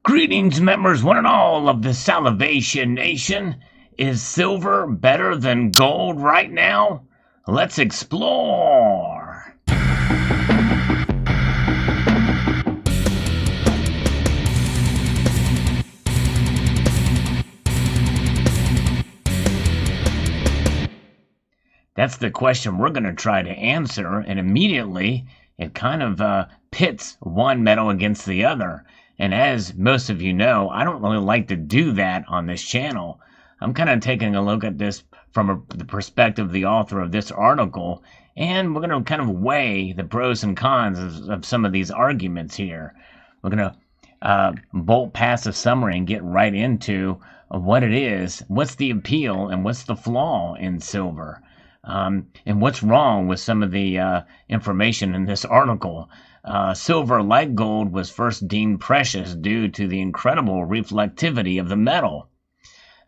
Greetings, members, one and all of the Salivation Nation. Is silver better than gold right now? Let's explore. That's the question we're going to try to answer, and immediately it kind of pits one metal against the other. And as most of you know, I don't really like to do that on this channel. I'm kind of taking a look at this from the perspective of the author of this article, and we're going to kind of weigh the pros and cons of some of these arguments here. We're going to bolt past the summary and get right into what it is, what's the appeal, and what's the flaw in silver. And what's wrong with some of the information in this article. Silver, like gold, was first deemed precious due to the incredible reflectivity of the metal.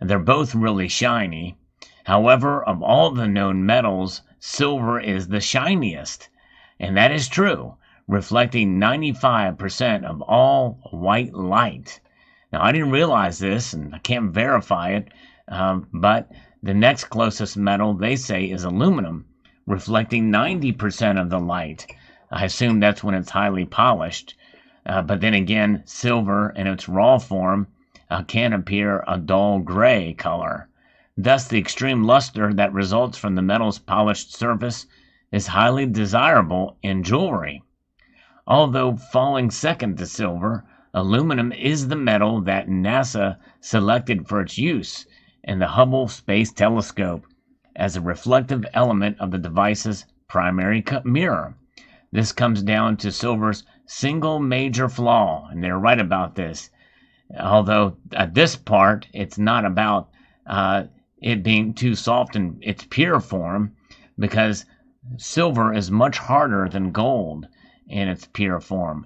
They're both really shiny. However, of all the known metals, silver is the shiniest. And that is true, reflecting 95% of all white light. Now, I didn't realize this, and I can't verify it, but the next closest metal, they say, is aluminum, reflecting 90% of the light. I assume that's when it's highly polished. But then again, silver in its raw form can appear a dull gray color. Thus, the extreme luster that results from the metal's polished surface is highly desirable in jewelry. Although falling second to silver, aluminum is the metal that NASA selected for its use in the Hubble Space Telescope as a reflective element of the device's primary mirror. This comes down to silver's single major flaw, and they're right about this. Although at this part, it's not about it being too soft in its pure form, because silver is much harder than gold in its pure form.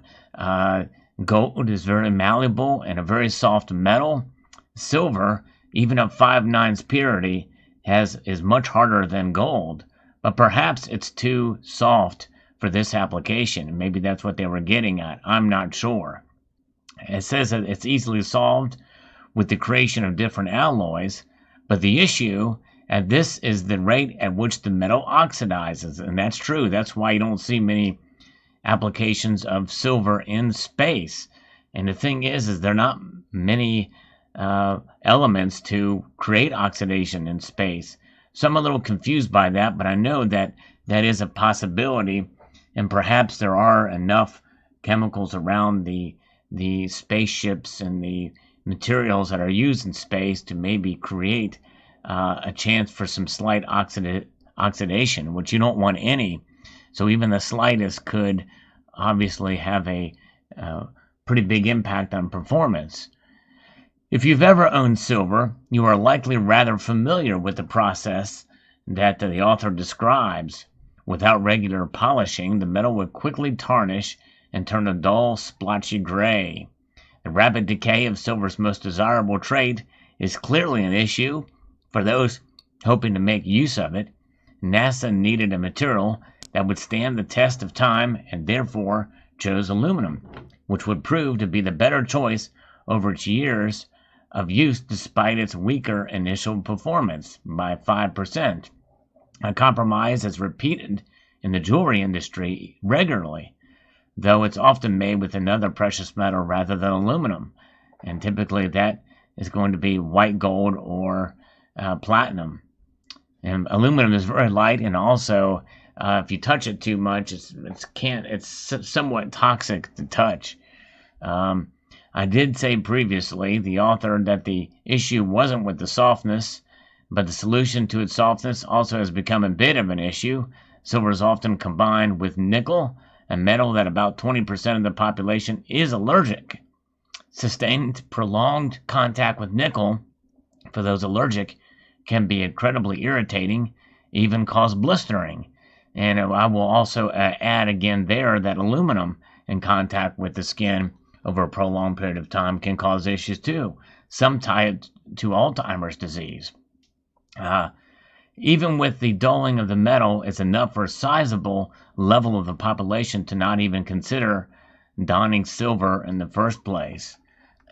Gold is very malleable and a very soft metal. Silver, even at 5/9 purity, is much harder than gold, but perhaps it's too soft for this application. Maybe that's what they were getting at. I'm not sure. It says that it's easily solved with the creation of different alloys, but the issue, and this is the rate at which the metal oxidizes, and that's true. That's why you don't see many applications of silver in space. And the thing is there are not many elements to create oxidation in space. So I'm a little confused by that, but I know that that is a possibility, and perhaps there are enough chemicals around the spaceships and the materials that are used in space to maybe create a chance for some slight oxidation, which you don't want any. So even the slightest could obviously have a pretty big impact on performance. If you've ever owned silver, you are likely rather familiar with the process that the author describes. Without regular polishing, the metal would quickly tarnish and turn a dull, splotchy gray. The rapid decay of silver's most desirable trait is clearly an issue for those hoping to make use of it. NASA needed a material that would stand the test of time and therefore chose aluminum, which would prove to be the better choice over its years of use despite its weaker initial performance by 5%. A compromise is repeated in the jewelry industry regularly, though it's often made with another precious metal rather than aluminum, and typically that is going to be white gold or platinum. And aluminum is very light, and also if you touch it too much, it's somewhat toxic to touch. I did say previously, the author, that the issue wasn't with the softness, but the solution to its softness also has become a bit of an issue. Silver is often combined with nickel, a metal that about 20% of the population is allergic. Sustained, prolonged contact with nickel, for those allergic, can be incredibly irritating, even cause blistering. And I will also add again there that aluminum in contact with the skin over a prolonged period of time can cause issues too. Some tie it to Alzheimer's disease. Even with the dulling of the metal, it's enough for a sizable level of the population to not even consider donning silver in the first place.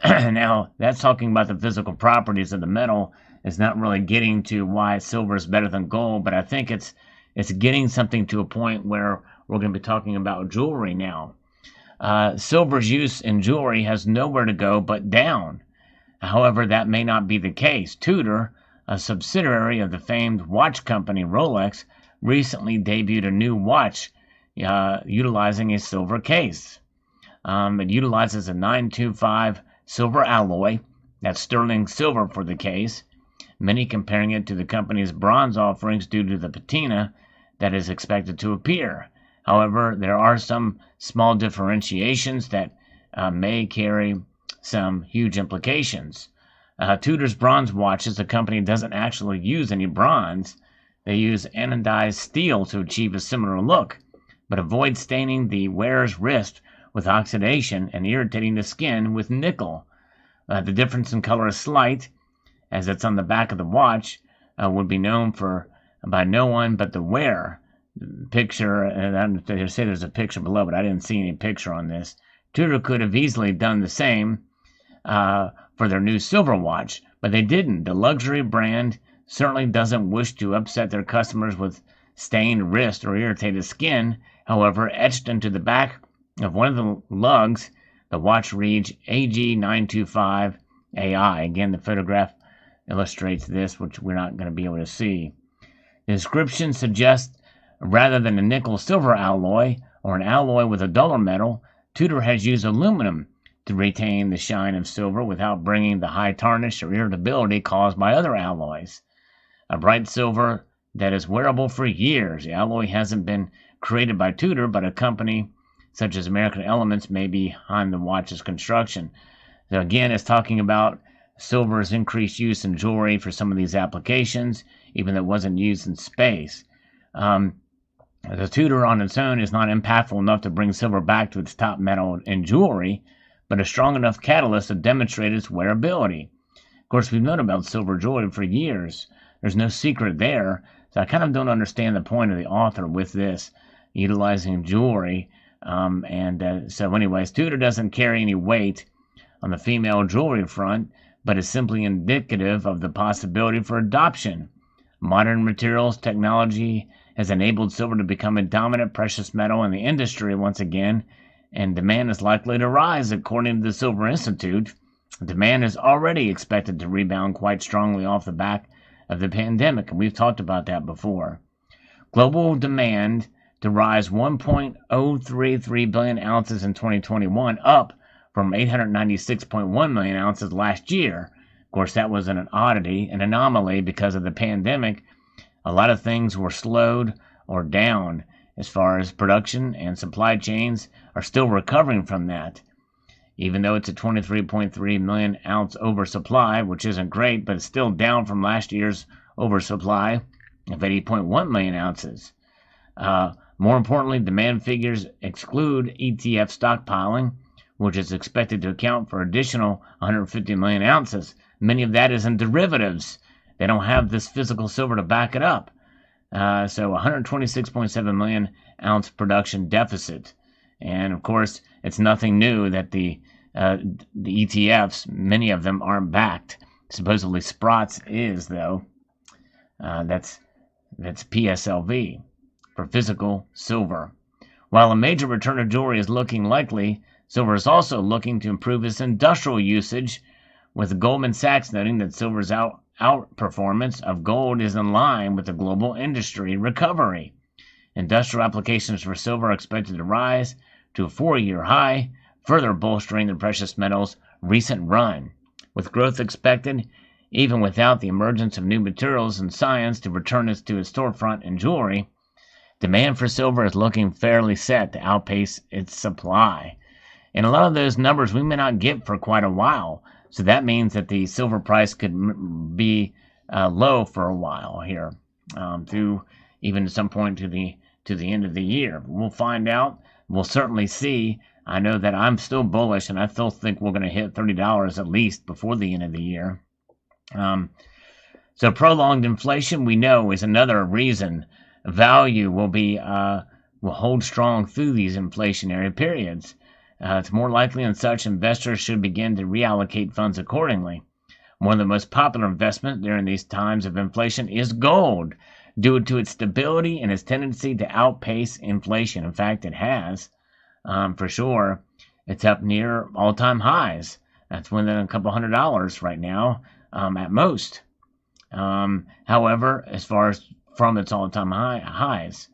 Now, that's talking about the physical properties of the metal. It's not really getting to why silver is better than gold, but I think it's getting something to a point where we're going to be talking about jewelry now. Silver's use in jewelry has nowhere to go but down. However, that may not be the case. Tudor, a subsidiary of the famed watch company Rolex, recently debuted a new watch utilizing a silver case. It utilizes a 925 silver alloy, that's sterling silver for the case, many comparing it to the company's bronze offerings due to the patina that is expected to appear. However, there are some small differentiations that may carry some huge implications. Tudor's bronze watches, the company doesn't actually use any bronze. They use anodized steel to achieve a similar look, but avoid staining the wearer's wrist with oxidation and irritating the skin with nickel. The difference in color is slight, as it's on the back of the watch, would be known by no one but the wearer. Picture, and they say there's a picture below, but I didn't see any picture on this. Tudor could have easily done the same for their new silver watch, but they didn't. The luxury brand certainly doesn't wish to upset their customers with stained wrist or irritated skin. However, etched into the back of one of the lugs, the watch reads AG925AI. Again, the photograph illustrates this, which we're not going to be able to see. The description suggests rather than a nickel-silver alloy or an alloy with a duller metal, Tudor has used aluminum to retain the shine of silver without bringing the high tarnish or irritability caused by other alloys. A bright silver that is wearable for years. The alloy hasn't been created by Tudor, but a company such as American Elements may be behind the watch's construction. So again, it's talking about silver's increased use in jewelry for some of these applications, even though it wasn't used in space. The Tudor on its own is not impactful enough to bring silver back to its top metal in jewelry, but a strong enough catalyst to demonstrate its wearability. Of course, we've known about silver jewelry for years. There's no secret there, so I kind of don't understand the point of the author with this, utilizing jewelry. So anyways, Tudor doesn't carry any weight on the female jewelry front, but is simply indicative of the possibility for adoption. Modern materials technology has enabled silver to become a dominant precious metal in the industry once again, and demand is likely to rise according to the Silver Institute. Demand is already expected to rebound quite strongly off the back of the pandemic, and we've talked about that before. Global demand to rise 1.033 billion ounces in 2021, up from 896.1 million ounces last year. Of course, that was an oddity, an anomaly because of the pandemic. A lot of things were slowed or down as far as production, and supply chains are still recovering from that. Even though it's a 23.3 million ounce oversupply, which isn't great, but it's still down from last year's oversupply of 80.1 million ounces. More importantly, demand figures exclude ETF stockpiling, which is expected to account for additional 150 million ounces. Many of that is in derivatives. They don't have this physical silver to back it up. So 126.7 million ounce production deficit. And of course, it's nothing new that the ETFs, many of them aren't backed. Supposedly Sprott's is, though. That's PSLV for physical silver. While a major return of jewelry is looking likely, silver is also looking to improve its industrial usage, with Goldman Sachs noting that silver's outperformance of gold is in line with the global industry recovery. Industrial applications for silver are expected to rise to a 4-year high, further bolstering the precious metal's recent run. With growth expected, even without the emergence of new materials and science to return it to its storefront in jewelry, demand for silver is looking fairly set to outpace its supply. And a lot of those numbers we may not get for quite a while. So that means that the silver price could be low for a while here, through even at some point to the end of the year. We'll find out. We'll certainly see. I know that I'm still bullish, and I still think we're going to hit $30 at least before the end of the year. So prolonged inflation, we know, is another reason value will hold strong through these inflationary periods. It's more likely, and such investors should begin to reallocate funds accordingly. One of the most popular investments during these times of inflation is gold, due to its stability and its tendency to outpace inflation. In fact, it has, for sure. It's up near all-time highs. That's within a couple $100 right now, at most. However, as far as from its all-time highs.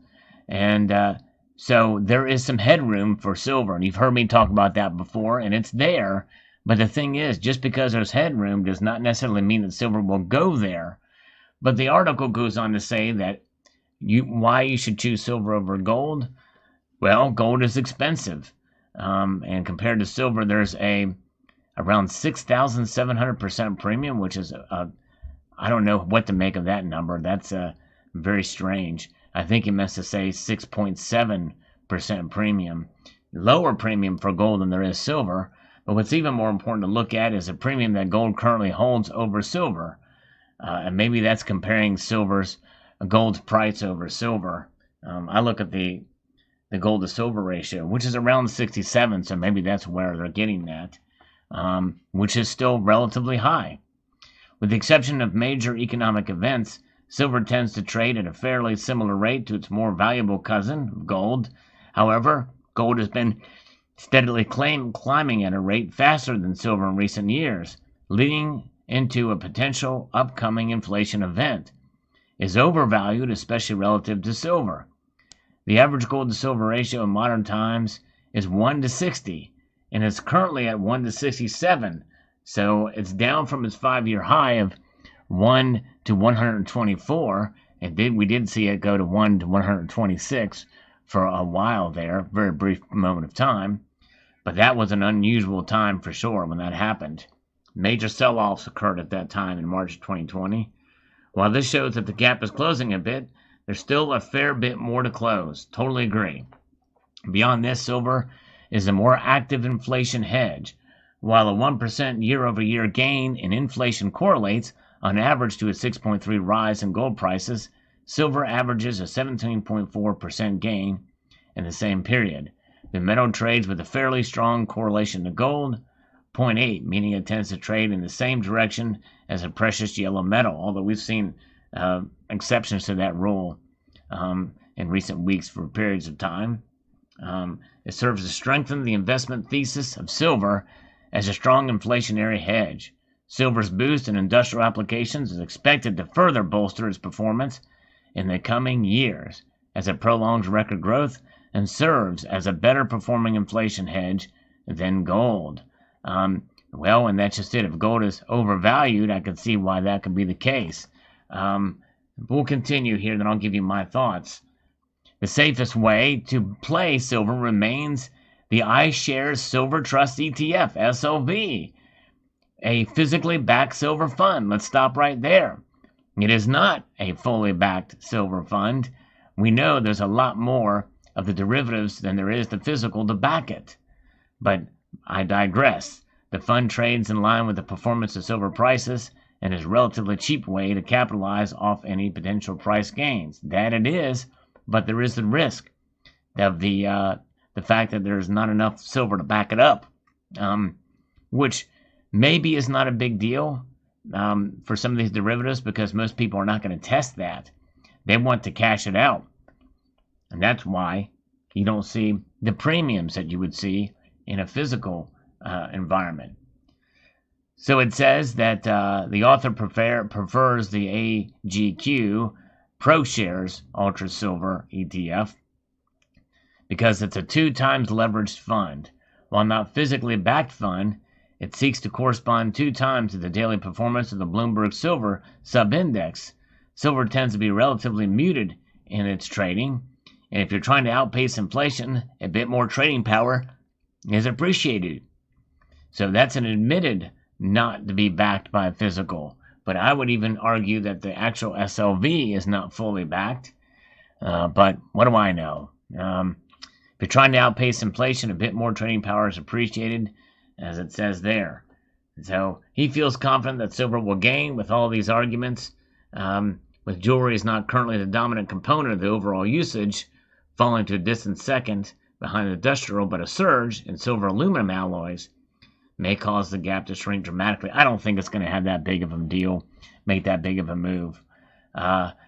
And so there is some headroom for silver. And you've heard me talk about that before, and it's there. But the thing is, just because there's headroom does not necessarily mean that silver will go there. But the article goes on to say that why you should choose silver over gold. Well, gold is expensive. And compared to silver, there's around 6,700% premium, which is I don't know what to make of that number. That's very strange. I think he meant to say 6.7% premium. Lower premium for gold than there is silver. But what's even more important to look at is the premium that gold currently holds over silver. And maybe that's comparing gold's price over silver. I look at the gold to silver ratio, which is around 67, so maybe that's where they're getting that, which is still relatively high. With the exception of major economic events, silver tends to trade at a fairly similar rate to its more valuable cousin, gold. However, gold has been steadily climbing at a rate faster than silver in recent years, leading into a potential upcoming inflation event. It is overvalued, especially relative to silver. The average gold to silver ratio in modern times is 1 to 60, and is currently at 1 to 67, so it's down from its 5-year high of 1 to 124, and we did see it go to 1 to 126 for a while there, very brief moment of time, but that was an unusual time for sure when that happened. Major sell-offs occurred at that time in March 2020. While this shows that the gap is closing a bit, there's still a fair bit more to close. Totally agree. Beyond this, silver is a more active inflation hedge. While a 1% year-over-year gain in inflation correlates on average to a 6.3 rise in gold prices, silver averages a 17.4% gain in the same period. The metal trades with a fairly strong correlation to gold, 0.8, meaning it tends to trade in the same direction as a precious yellow metal, although we've seen exceptions to that rule in recent weeks for periods of time. It serves to strengthen the investment thesis of silver as a strong inflationary hedge. Silver's boost in industrial applications is expected to further bolster its performance in the coming years as it prolongs record growth and serves as a better performing inflation hedge than gold. Well, and that's just it. If gold is overvalued, I can see why that could be the case. We'll continue here, then I'll give you my thoughts. The safest way to play silver remains the iShares Silver Trust ETF, SLV, a physically backed silver fund. Let's stop right there. It is not a fully backed silver fund. We know there's a lot more of the derivatives than there is the physical to back it. But I digress. The fund trades in line with the performance of silver prices and is a relatively cheap way to capitalize off any potential price gains. That it is, but there is the risk of the fact that there's not enough silver to back it up, which maybe is not a big deal for some of these derivatives because most people are not going to test that. They want to cash it out. And that's why you don't see the premiums that you would see in a physical environment. So it says that the author prefers the AGQ ProShares Ultra Silver ETF because it's a 2 times leveraged fund. While not physically backed fund, it seeks to correspond 2 times to the daily performance of the Bloomberg Silver Subindex. Silver tends to be relatively muted in its trading, and if you're trying to outpace inflation, a bit more trading power is appreciated. So that's an admitted not to be backed by a physical. But I would even argue that the actual SLV is not fully backed. But what do I know? If you're trying to outpace inflation, a bit more trading power is appreciated, as it says there. So he feels confident that silver will gain with all these arguments. With jewelry is not currently the dominant component of the overall usage, falling to a distant second behind the industrial, but a surge in silver aluminum alloys may cause the gap to shrink dramatically. I don't think it's going to have that big of a deal, make that big of a move.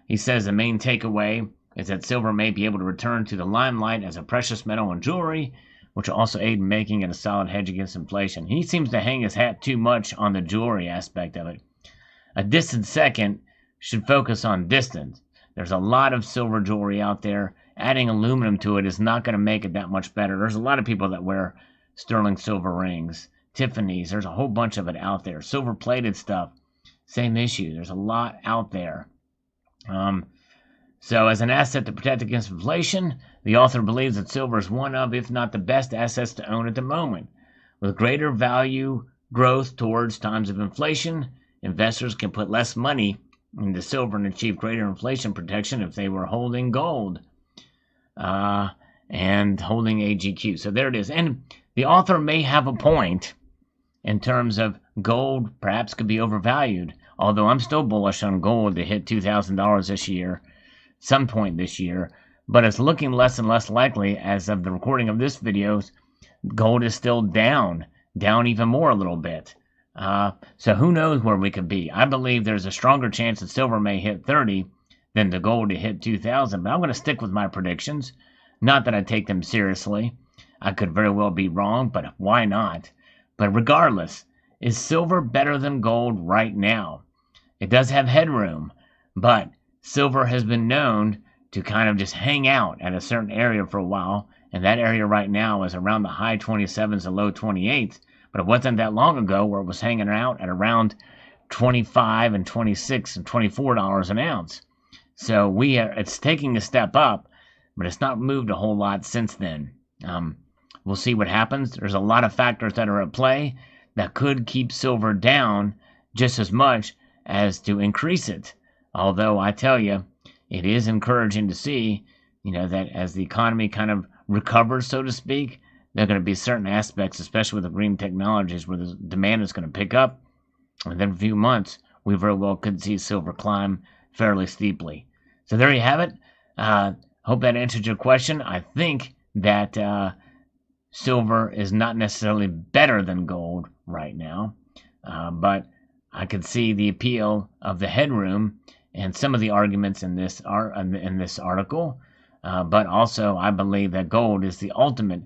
He says the main takeaway is that silver may be able to return to the limelight as a precious metal and jewelry, which will also aid in making it a solid hedge against inflation. He seems to hang his hat too much on the jewelry aspect of it. A distant second should focus on distance. There's a lot of silver jewelry out there. Adding aluminum to it is not going to make it that much better. There's a lot of people that wear sterling silver rings, Tiffany's. There's a whole bunch of it out there. Silver plated stuff, same issue. There's a lot out there. So as an asset to protect against inflation, the author believes that silver is one of, if not the best assets to own at the moment. With greater value growth towards times of inflation, investors can put less money into silver and achieve greater inflation protection if they were holding gold and holding AGQ. So there it is. And the author may have a point in terms of gold perhaps could be overvalued, although I'm still bullish on gold to hit $2,000 this year, some point this year, but it's looking less and less likely as of the recording of this video. Gold is still down even more a little bit. So who knows where we could be. I believe there's a stronger chance that silver may hit 30 than the gold to hit 2,000, but I'm going to stick with my predictions. Not that I take them seriously. I could very well be wrong, but why not? But regardless, is silver better than gold right now? It does have headroom, but silver has been known to kind of just hang out at a certain area for a while, and that area right now is around the high 27s and low 28s, but it wasn't that long ago where it was hanging out at around 25 and 26 and $24 an ounce. So it's taking a step up, but it's not moved a whole lot since then. We'll see what happens. There's a lot of factors that are at play that could keep silver down just as much as to increase it. Although I tell you, it is encouraging to see, that as the economy kind of recovers, so to speak, there are going to be certain aspects, especially with the green technologies, where the demand is going to pick up. And then in a few months, we very well could see silver climb fairly steeply. So there you have it. Hope that answered your question. I think that silver is not necessarily better than gold right now, but I could see the appeal of the headroom and some of the arguments in this article, but also I believe that gold is the ultimate,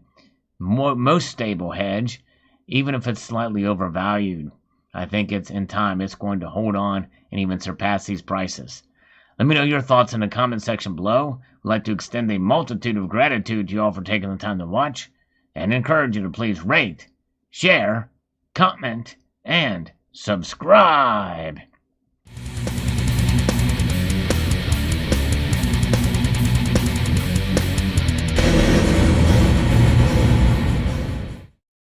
most stable hedge, even if it's slightly overvalued. I think it's in time it's going to hold on and even surpass these prices. Let me know your thoughts in the comment section below. I'd like to extend a multitude of gratitude to you all for taking the time to watch, and encourage you to please rate, share, comment, and subscribe.